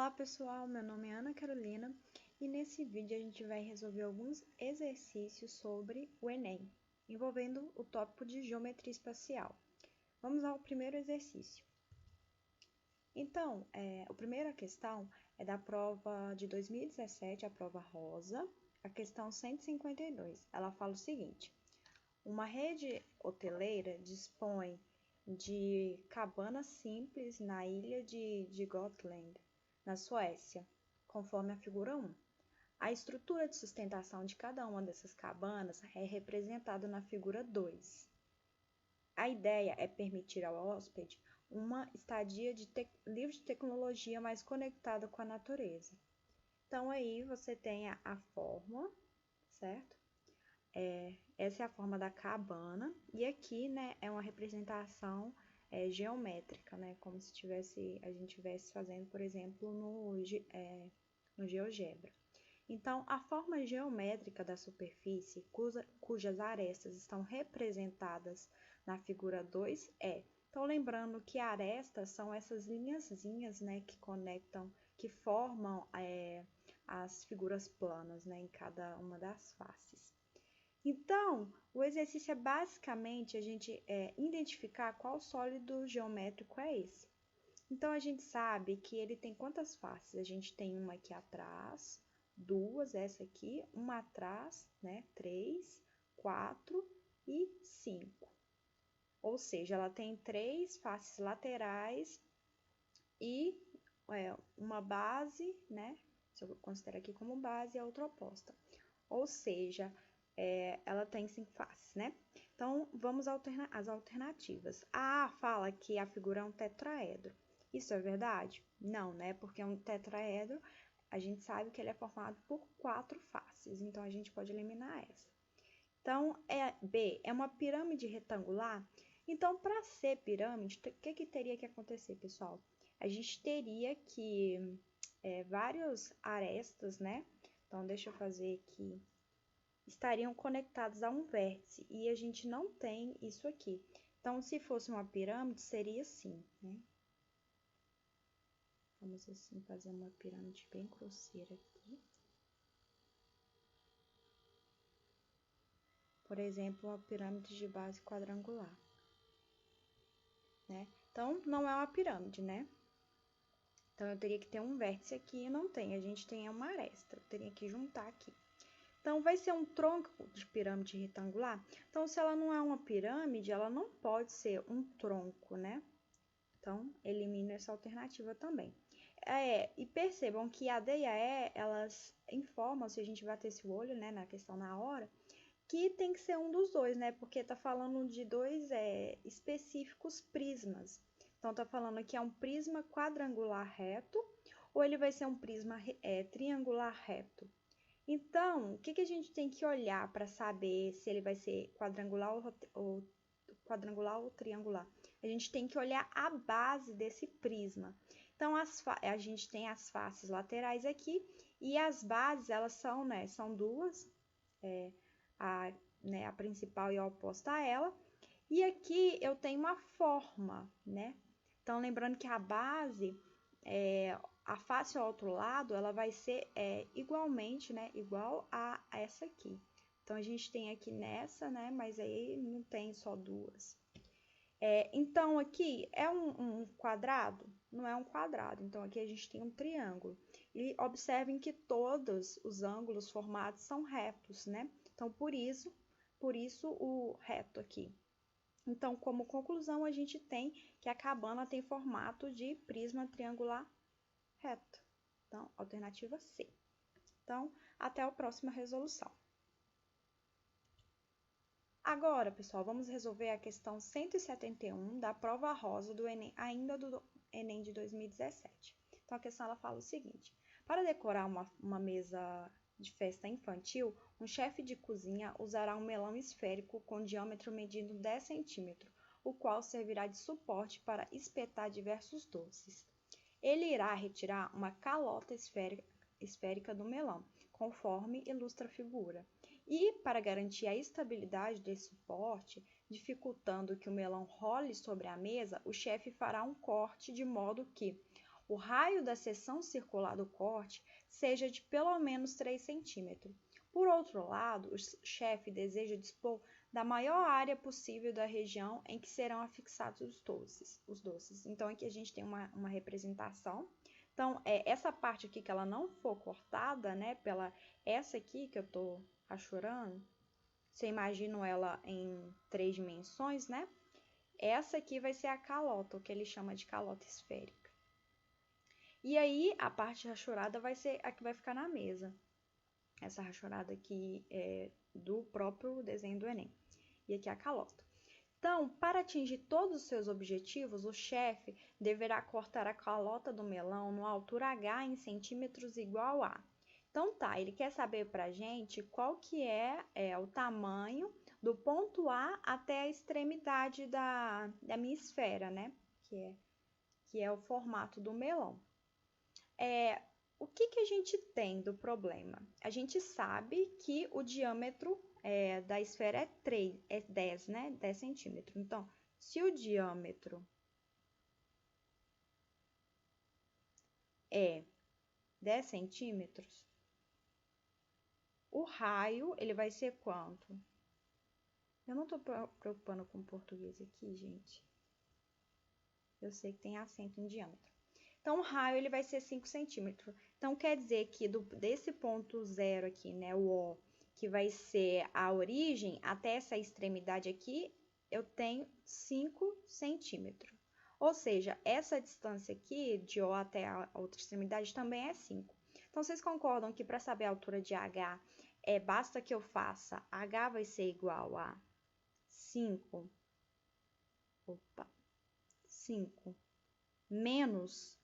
Olá pessoal, meu nome é Ana Carolina e nesse vídeo a gente vai resolver alguns exercícios sobre o Enem, envolvendo o tópico de geometria espacial. Vamos ao primeiro exercício. Então, a primeira questão é da prova de 2017, a prova rosa, a questão 152. Ela fala o seguinte: uma rede hoteleira dispõe de cabanas simples na ilha de Gotland, na Suécia, conforme a figura 1. A estrutura de sustentação de cada uma dessas cabanas é representada na figura 2. A ideia é permitir ao hóspede uma estadia livre de tecnologia, mais conectada com a natureza. Então, aí você tem a forma, certo? Essa é a forma da cabana, e aqui, né, é uma representação geométrica, né, como se a gente estivesse fazendo, por exemplo, no GeoGebra. Então, a forma geométrica da superfície, cujas arestas estão representadas na figura 2, Então, lembrando que arestas são essas linhazinhas, né, que conectam, que formam as figuras planas, né, em cada uma das faces. Então, o exercício é basicamente a gente identificar qual sólido geométrico é esse. Então, a gente sabe que ele tem quantas faces? A gente tem uma aqui atrás, duas, essa aqui, uma atrás, né? 3, 4 e 5. Ou seja, ela tem 3 faces laterais e uma base, né? Se eu considerar aqui como base, a outra oposta. Ou seja, ela tem 5 faces, né? Então, vamos às alternativas. A fala que a figura é um tetraedro. Isso é verdade? Não, né? Porque um tetraedro, a gente sabe que ele é formado por 4 faces. Então, a gente pode eliminar essa. Então, B é uma pirâmide retangular. Então, para ser pirâmide, o que teria que acontecer, pessoal? A gente teria que vários arestas, né? Então, deixa eu fazer aqui. Estariam conectados a um vértice, e a gente não tem isso aqui. Então, se fosse uma pirâmide, seria assim, né? Vamos assim fazer uma pirâmide bem grosseira aqui. Por exemplo, uma pirâmide de base quadrangular, né? Então, não é uma pirâmide, né? Então, eu teria que ter um vértice aqui e não tem. A gente tem uma aresta, eu teria que juntar aqui. Então, vai ser um tronco de pirâmide retangular. Então, se ela não é uma pirâmide, ela não pode ser um tronco, né? Então, elimino essa alternativa também. E percebam que a D e a E, elas informam, se a gente bater esse olho, né, na questão na hora, que tem que ser um dos dois, né? Porque tá falando de dois específicos prismas. Então, tá falando que é um prisma quadrangular reto, ou ele vai ser um prisma triangular reto. Então, o que a gente tem que olhar para saber se ele vai ser quadrangular ou triangular? A gente tem que olhar a base desse prisma. Então, a gente tem as faces laterais aqui, e as bases, elas são, né, são duas, a principal e a oposta a ela. E aqui eu tenho uma forma, né? Então, lembrando que a base, a face ao outro lado, ela vai ser igualmente, né? Igual a essa aqui. Então, a gente tem aqui nessa, né? Mas aí não tem só duas. Então, aqui é um quadrado? Não é um quadrado. Então, aqui a gente tem um triângulo. E observem que todos os ângulos formados são retos, né? Então, por isso o reto aqui. Então, como conclusão, a gente tem que a cabana tem formato de prisma triangular reto. Então, alternativa C. Então, até a próxima resolução. Agora, pessoal, vamos resolver a questão 171 da prova rosa do Enem, ainda do Enem de 2017. Então, a questão ela fala o seguinte: para decorar uma mesa de festa infantil, um chefe de cozinha usará um melão esférico com diâmetro medindo 10 centímetros, o qual servirá de suporte para espetar diversos doces. Ele irá retirar uma calota esférica do melão, conforme ilustra a figura. E, para garantir a estabilidade desse suporte, dificultando que o melão role sobre a mesa, o chefe fará um corte de modo que o raio da seção circular do corte seja de pelo menos 3 centímetros. Por outro lado, o chefe deseja dispor da maior área possível da região em que serão afixados os doces. Então, aqui a gente tem uma representação. Então, essa parte aqui que ela não for cortada, né, essa aqui que eu tô rachurando, você imagina ela em 3 dimensões, né? Essa aqui vai ser a calota, o que ele chama de calota esférica. E aí, a parte rachurada vai ser a que vai ficar na mesa. Essa rachurada aqui é do próprio desenho do Enem. E aqui a calota. Então, para atingir todos os seus objetivos, o chefe deverá cortar a calota do melão numa altura H em centímetros igual a. Então tá, ele quer saber pra gente qual que é o tamanho do ponto A até a extremidade da minha esfera, né? Que é o formato do melão. O que a gente tem do problema? A gente sabe que o diâmetro da esfera é 10, né? 10 centímetros. Então, se o diâmetro é 10 centímetros, o raio, ele vai ser quanto? Eu não tô preocupando com português aqui, gente. Eu sei que tem acento em diâmetro. Então, o raio, ele vai ser 5 centímetros. Então, quer dizer que desse ponto zero aqui, né, o O, que vai ser a origem, até essa extremidade aqui, eu tenho 5 centímetros. Ou seja, essa distância aqui, de O até a outra extremidade, também é 5. Então, vocês concordam que para saber a altura de H, basta que eu faça H vai ser igual a 5, 5 menos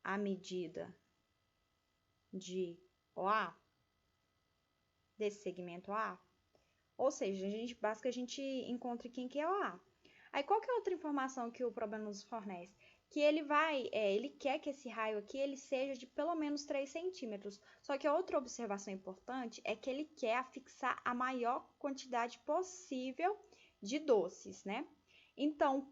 a medida de OA, desse segmento A, ou seja, basta que a gente encontre quem que é OA. Aí, qual que é outra informação que o problema nos fornece? Que ele quer que esse raio aqui, ele seja de pelo menos 3 centímetros. Só que a outra observação importante é que ele quer afixar a maior quantidade possível de doces, né? Então,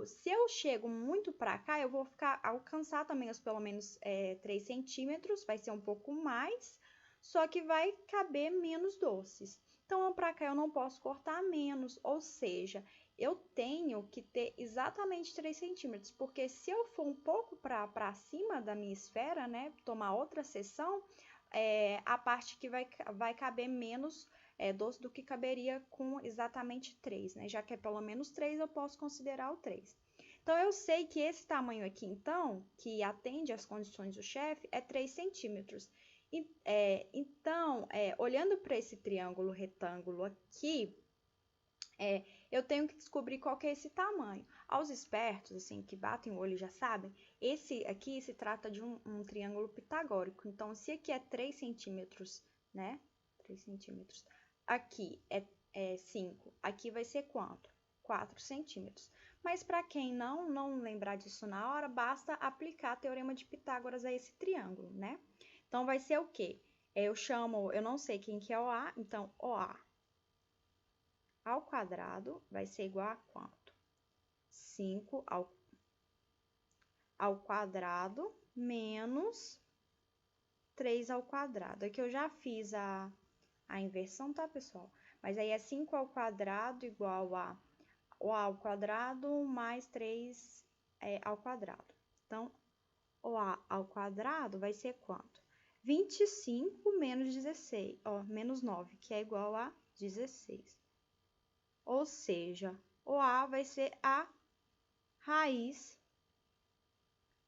se eu chego muito para cá, eu vou alcançar também os pelo menos 3 centímetros, vai ser um pouco mais, só que vai caber menos doces. Então, para cá eu não posso cortar menos, ou seja, eu tenho que ter exatamente 3 centímetros, porque se eu for um pouco para cima da minha esfera, né, tomar outra seção, a parte que vai caber menos doce do que caberia com exatamente 3, né? Já que é pelo menos 3, eu posso considerar o 3. Então, eu sei que esse tamanho aqui, então, que atende às condições do chefe, é 3 centímetros. Então, olhando para esse triângulo retângulo aqui, eu tenho que descobrir qual que é esse tamanho. Aos espertos, assim, que batem o olho já sabem, esse aqui se trata de um triângulo pitagórico. Então, se aqui é 3 centímetros, né? 3 centímetros. Aqui é 5. Aqui vai ser quanto? 4 centímetros. Mas para quem não lembrar disso na hora, basta aplicar o teorema de Pitágoras a esse triângulo, né? Então, vai ser o quê? Eu não sei quem que é OA, então OA ao quadrado vai ser igual a quanto? 5 ao quadrado menos 3 ao quadrado. Aqui eu já fiz a inversão, tá, pessoal? Mas aí é 5 ao quadrado igual a o A ao quadrado mais 3 ao quadrado. Então, o A ao quadrado vai ser quanto? 25 menos 16, menos 9, que é igual a 16. Ou seja, o A vai ser a raiz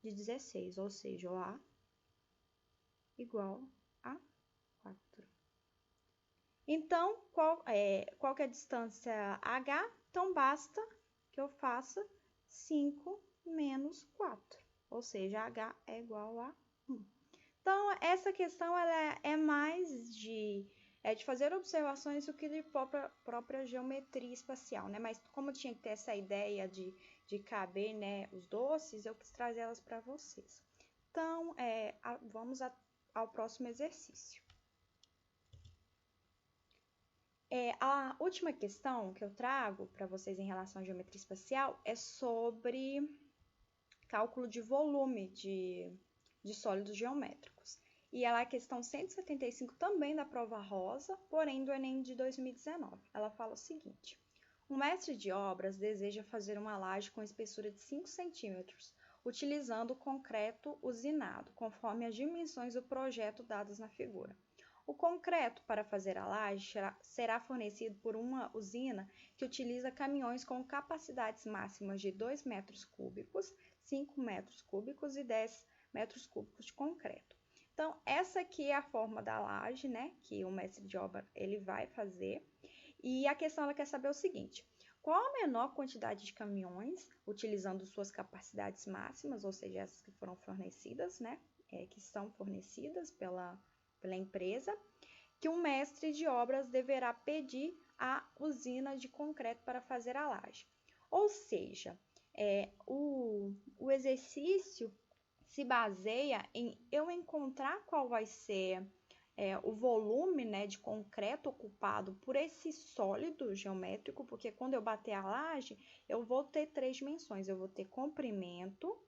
de 16, ou seja, o A igual a 4. Então, qual que é a distância H? Então, basta que eu faça 5 menos 4, ou seja, H é igual a 1. Então, essa questão ela é mais de fazer observações do que de própria geometria espacial, né? Mas como eu tinha que ter essa ideia de caber, né, os doces, eu quis trazer elas para vocês. Então, vamos ao próximo exercício. A última questão que eu trago para vocês em relação à geometria espacial é sobre cálculo de volume de sólidos geométricos. E ela é a questão 175 também da prova rosa, porém do Enem de 2019. Ela fala o seguinte: um mestre de obras deseja fazer uma laje com espessura de 5 centímetros, utilizando concreto usinado, conforme as dimensões do projeto dadas na figura. O concreto para fazer a laje será fornecido por uma usina que utiliza caminhões com capacidades máximas de 2 metros cúbicos, 5 metros cúbicos e 10 metros cúbicos de concreto. Então, essa aqui é a forma da laje, né, que o mestre de obra ele vai fazer. E a questão ela quer saber o seguinte: qual a menor quantidade de caminhões, utilizando suas capacidades máximas, ou seja, essas que foram fornecidas, né, que são fornecidas pela empresa, que um mestre de obras deverá pedir à usina de concreto para fazer a laje. Ou seja, o exercício se baseia em eu encontrar qual vai ser o volume, né, de concreto ocupado por esse sólido geométrico, porque quando eu bater a laje, eu vou ter 3 dimensões. Eu vou ter comprimento,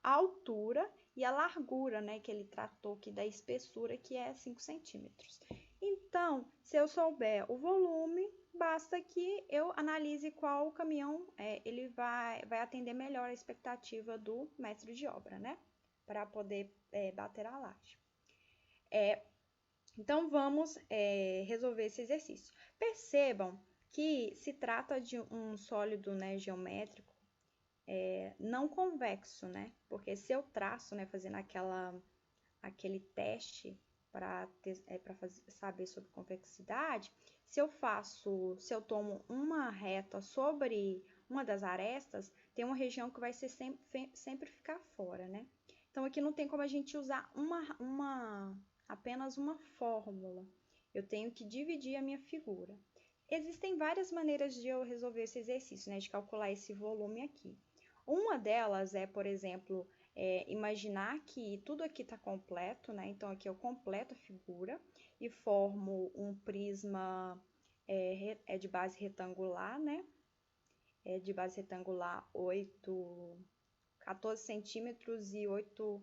a altura e a largura, né, que ele tratou aqui da espessura, que é 5 centímetros. Então, se eu souber o volume, basta que eu analise qual caminhão ele vai atender melhor a expectativa do mestre de obra, né, para poder bater a laje. Então, vamos resolver esse exercício. Percebam que se trata de um sólido, né, geométrico, não convexo, né? Porque se eu traço, né, fazendo aquele teste para saber sobre convexidade, se eu tomo uma reta sobre uma das arestas, tem uma região que vai ser sempre ficar fora, né? Então, aqui não tem como a gente usar apenas uma fórmula. Eu tenho que dividir a minha figura. Existem várias maneiras de eu resolver esse exercício, né, de calcular esse volume aqui. Uma delas é, por exemplo, imaginar que tudo aqui está completo, né? Então, aqui eu completo a figura e formo um prisma de base retangular, né? De base retangular 14 centímetros e 8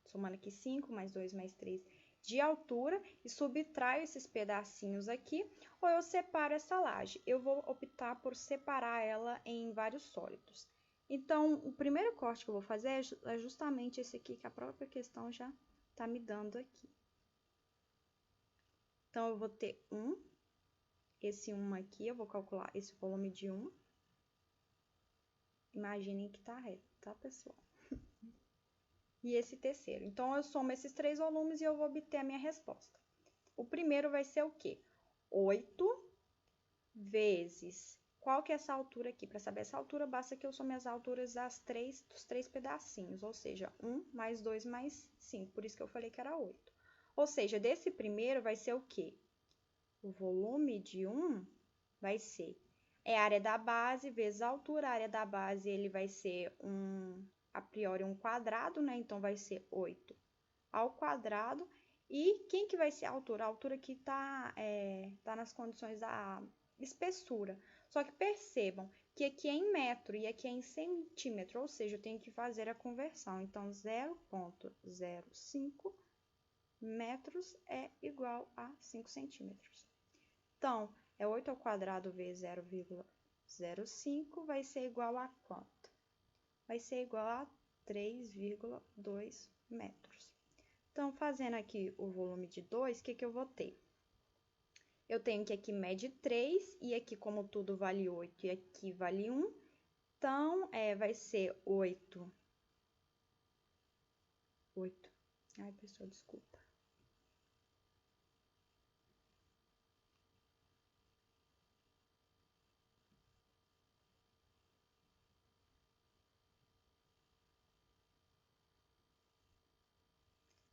somando aqui 5, mais 2, mais 3 de altura, e subtraio esses pedacinhos aqui, ou eu separo essa laje. Eu vou optar por separar ela em vários sólidos. Então, o primeiro corte que eu vou fazer é justamente esse aqui que a própria questão já está me dando aqui. Então, eu vou ter esse 1 aqui, eu vou calcular esse volume de 1. Imaginem que está reto, tá, pessoal? E esse terceiro. Então, eu somo esses 3 volumes e eu vou obter a minha resposta. O primeiro vai ser o quê? 8 vezes... Qual que é essa altura aqui? Para saber essa altura, basta que eu some as alturas dos 3 pedacinhos, ou seja, 1 mais 2 mais 5, por isso que eu falei que era 8. Ou seja, desse primeiro vai ser o quê? O volume de 1 vai ser a área da base vezes a altura. A área da base ele vai ser a priori um quadrado, né? Então, vai ser 8 ao quadrado. E quem que vai ser a altura? A altura aqui tá nas condições da espessura. Só que percebam que aqui é em metro e aqui é em centímetro, ou seja, eu tenho que fazer a conversão. Então, 0,05 metros é igual a 5 centímetros. Então, 8 ao quadrado vezes 0,05 vai ser igual a quanto? Vai ser igual a 3,2 metros. Então, fazendo aqui o volume de 2, o que eu vou ter? Eu tenho que aqui mede 3, e aqui, como tudo vale 8, e aqui vale 1, então, vai ser 8. Ai, pessoal, desculpa.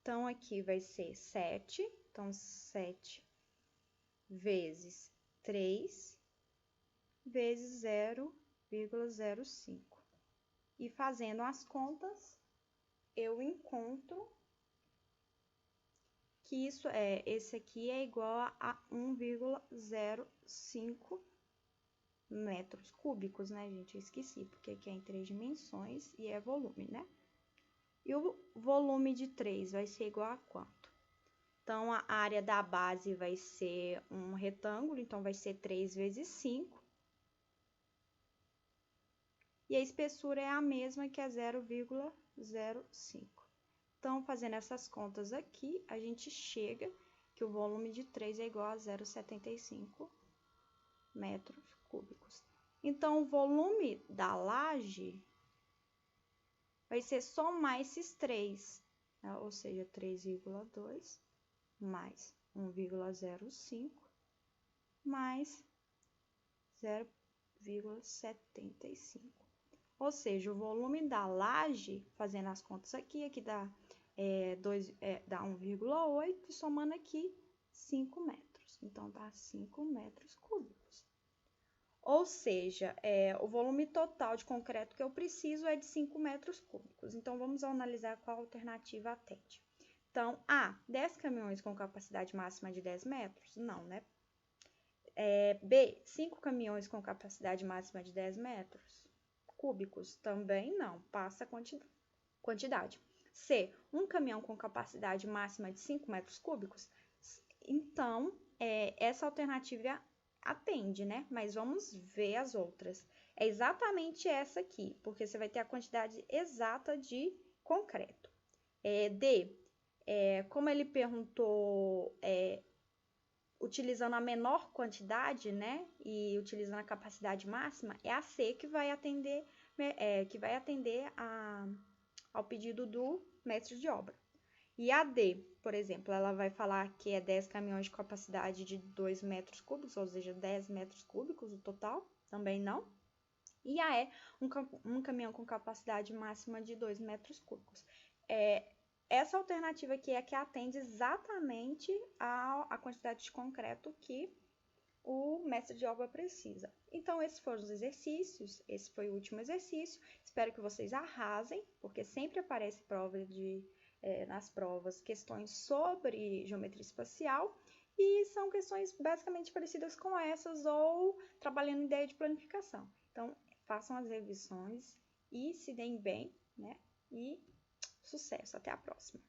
Então, aqui vai ser 7, então, 7 vezes 3 vezes 0,05. E fazendo as contas, eu encontro que esse aqui é igual a 1,05 metros cúbicos, né, gente? Eu esqueci, porque aqui é em 3 dimensões e é volume, né? E o volume de 3 vai ser igual a quanto? Então, a área da base vai ser um retângulo, então vai ser 3 vezes 5. E a espessura é a mesma, que é 0,05. Então, fazendo essas contas aqui, a gente chega que o volume de 3 é igual a 0,75 metros cúbicos. Então, o volume da laje vai ser somar esses 3, né? Ou seja, 3,2 mais 1,05 mais 0,75. Ou seja, o volume da laje, fazendo as contas aqui dá, dá 1,8, somando aqui 5 metros. Então, dá 5 metros cúbicos. Ou seja, o volume total de concreto que eu preciso é de 5 metros cúbicos. Então, vamos analisar qual alternativa atende. Então, A, 10 caminhões com capacidade máxima de 10 metros? Não, né? B, 5 caminhões com capacidade máxima de 10 metros cúbicos? Também não, passa a quantidade. C, um caminhão com capacidade máxima de 5 metros cúbicos? Então, essa alternativa atende, né? Mas vamos ver as outras. É exatamente essa aqui, porque você vai ter a quantidade exata de concreto. D, como ele perguntou, utilizando a menor quantidade, né? E utilizando a capacidade máxima, é a C que vai atender, ao pedido do mestre de obra. E a D, por exemplo, ela vai falar que é 10 caminhões de capacidade de 2 metros cúbicos, ou seja, 10 metros cúbicos o total, também não. E a E, um caminhão com capacidade máxima de 2 metros cúbicos. Essa alternativa aqui é que atende exatamente a quantidade de concreto que o mestre de obra precisa. Então, esses foram os exercícios, esse foi o último exercício. Espero que vocês arrasem, porque sempre aparece nas provas questões sobre geometria espacial e são questões basicamente parecidas com essas ou trabalhando em ideia de planificação. Então, façam as revisões e se deem bem, né? E sucesso! Até a próxima!